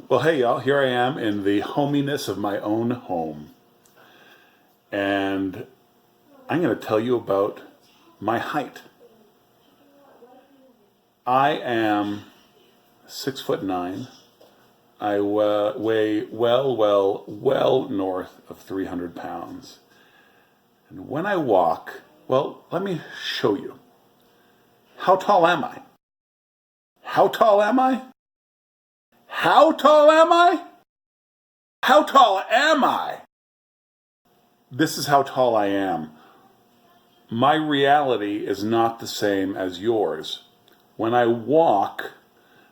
Well, hey, y'all, here I am in the hominess of my own home. And I'm going to tell you about my height. I am 6'9". I weigh well north of 300 pounds. And when I walk, well, let me show you. How tall am I? How tall am I? How tall am I? How tall am I? This is how tall I am. My reality is not the same as yours. When I walk,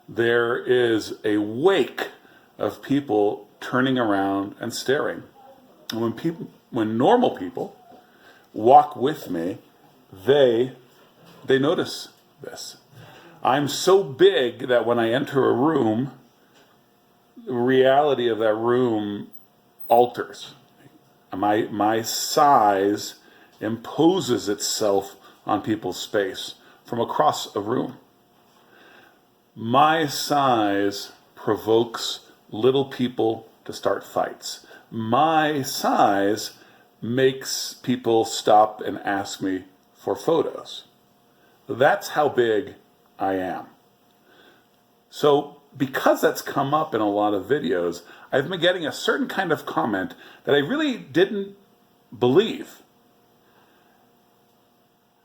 there is a wake of people turning around and staring. And when normal people walk with me, they notice this. I'm so big that when I enter a room, the reality of that room alters. My size imposes itself on people's space from across a room. My size provokes little people to start fights. My size makes people stop and ask me for photos. That's how big I am. So because that's come up in a lot of videos, I've been getting a certain kind of comment that I really didn't believe.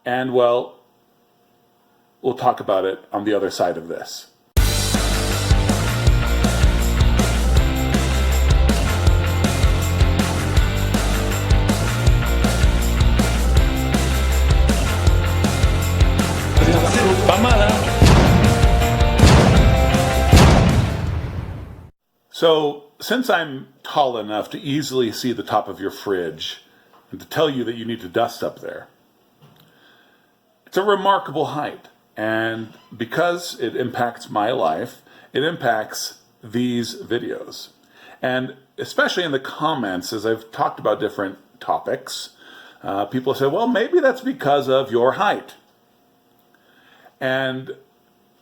And well, we'll talk about it on the other side of this. So, since I'm tall enough to easily see the top of your fridge and to tell you that you need to dust up there, it's a remarkable height. And because it impacts my life, it impacts these videos. And especially in the comments, as I've talked about different topics, people say, well, maybe that's because of your height. And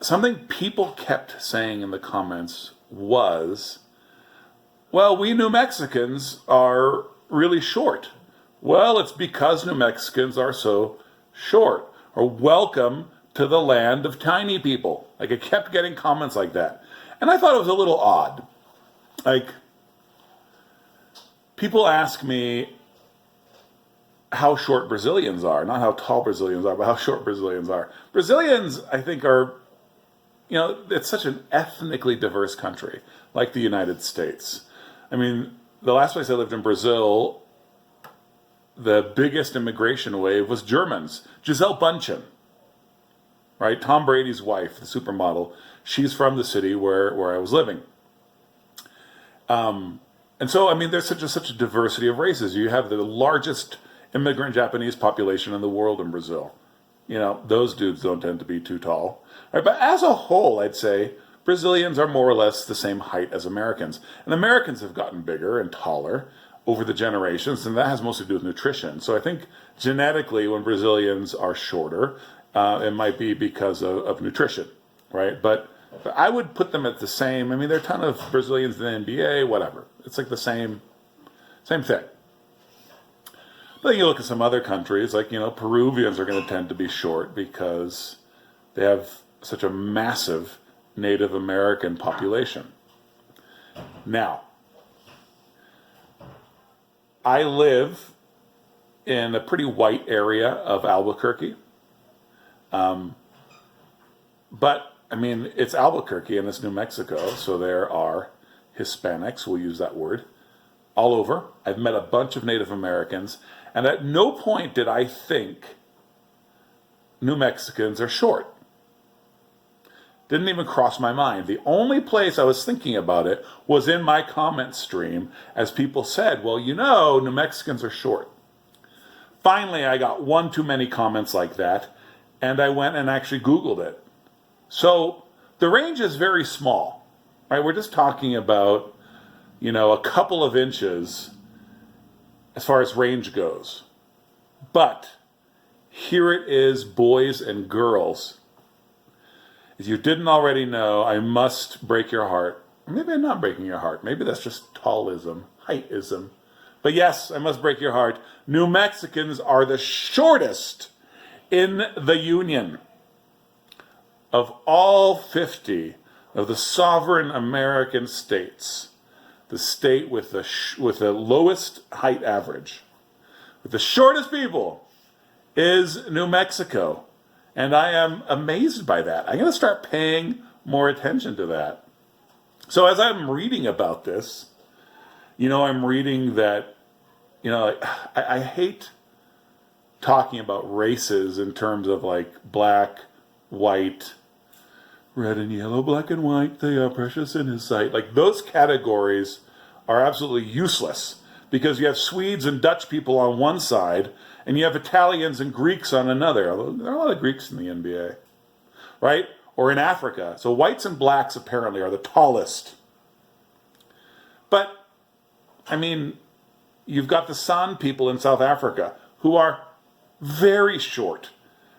something people kept saying in the comments was, well, we New Mexicans are really short. Well, it's because New Mexicans are so short. Or welcome to the land of tiny people. Like, I kept getting comments like that. And I thought it was a little odd. Like, people ask me how short Brazilians are. Not how tall Brazilians are, but how short Brazilians are. Brazilians, I think, are, it's such an ethnically diverse country, like the United States. I mean, the last place I lived in Brazil, the biggest immigration wave was Germans. Gisele Bündchen, right? Tom Brady's wife, the supermodel, she's from the city where I was living. And so, I mean, there's such a diversity of races. You have the largest immigrant Japanese population in the world in Brazil. Those dudes don't tend to be too tall. Right? But as a whole, I'd say Brazilians are more or less the same height as Americans. And Americans have gotten bigger and taller over the generations, and that has mostly to do with nutrition. So I think genetically, when Brazilians are shorter, it might be because of nutrition, right? But I would put them at the same. I mean, there are a ton of Brazilians in the NBA, whatever. It's like the same thing. But then you look at some other countries, like, Peruvians are going to tend to be short because they have such a massive Native American population. Now, I live in a pretty white area of Albuquerque. But, I mean, it's Albuquerque and it's New Mexico, so there are Hispanics, we'll use that word, all over. I've met a bunch of Native Americans, and at no point did I think New Mexicans are short. Didn't even cross my mind. The only place I was thinking about it was in my comment stream as people said, well, New Mexicans are short. Finally, I got one too many comments like that, and I went and actually Googled it. So the range is very small, right? We're just talking about, a couple of inches as far as range goes. But here it is, boys and girls. If you didn't already know, I must break your heart. maybe I'm not breaking your heart. Maybe that's just tallism, heightism. But yes, I must break your heart. New Mexicans are the shortest in the Union. Of all 50 of the sovereign American states, the state with the lowest height average, with the shortest people, is New Mexico. And I am amazed by that. I'm going to start paying more attention to that. So as I'm reading about this, I'm reading that, I hate talking about races in terms of like black, white, red and yellow, black and white, they are precious in his sight. Like those categories are absolutely useless because you have Swedes and Dutch people on one side and you have Italians and Greeks on another. There are a lot of Greeks in the NBA, right? Or in Africa. So whites and blacks apparently are the tallest. But, you've got the San people in South Africa who are very short,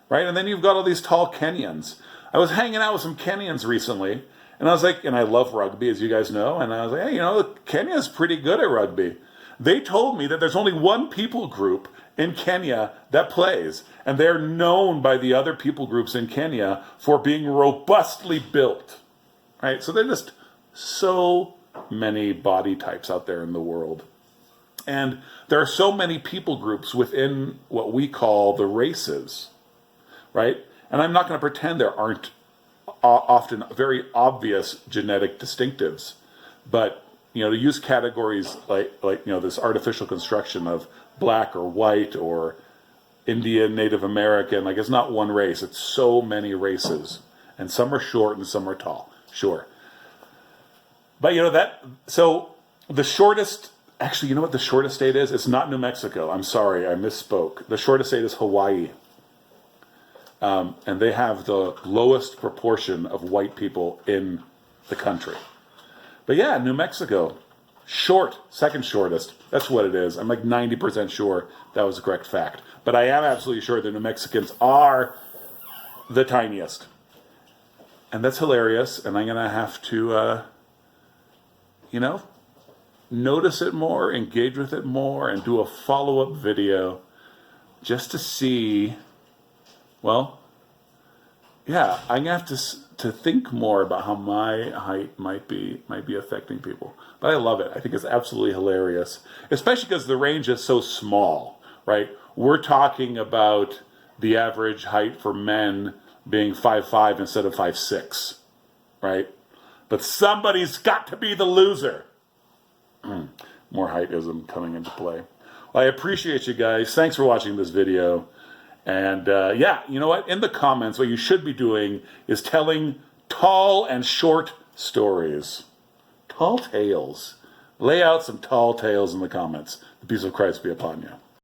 right? And then you've got all these tall Kenyans. I was hanging out with some Kenyans recently, and I was like, and I love rugby, as you guys know, and I was like, hey, Kenya's pretty good at rugby. They told me that there's only one people group in Kenya that plays, and they're known by the other people groups in Kenya for being robustly built, right? So they're just so many body types out there in the world. And there are so many people groups within what we call the races, right? And I'm not going to pretend there aren't often very obvious genetic distinctives, but to use categories like this artificial construction of black or white or Indian, Native American, like it's not one race, it's so many races, and some are short and some are tall, sure. But so the shortest, actually, you know what the shortest state is? It's not New Mexico. I'm sorry, I misspoke. The shortest state is Hawaii. And they have the lowest proportion of white people in the country. But yeah, New Mexico, short, second shortest. That's what it is. I'm like 90% sure that was the correct fact. But I am absolutely sure that New Mexicans are the tiniest. And that's hilarious. And I'm going to have to, notice it more, engage with it more, and do a follow-up video just to see, I'm going to have to think more about how my height might be affecting people. But I love it. I think it's absolutely hilarious, especially because the range is so small, right? We're talking about the average height for men being 5'5" instead of 5'6", right? But somebody's got to be the loser. More heightism coming into play. Well, I appreciate you guys. Thanks for watching this video. And you know what? In the comments, what you should be doing is telling tall and short stories. Tall tales. Lay out some tall tales in the comments. The peace of Christ be upon you.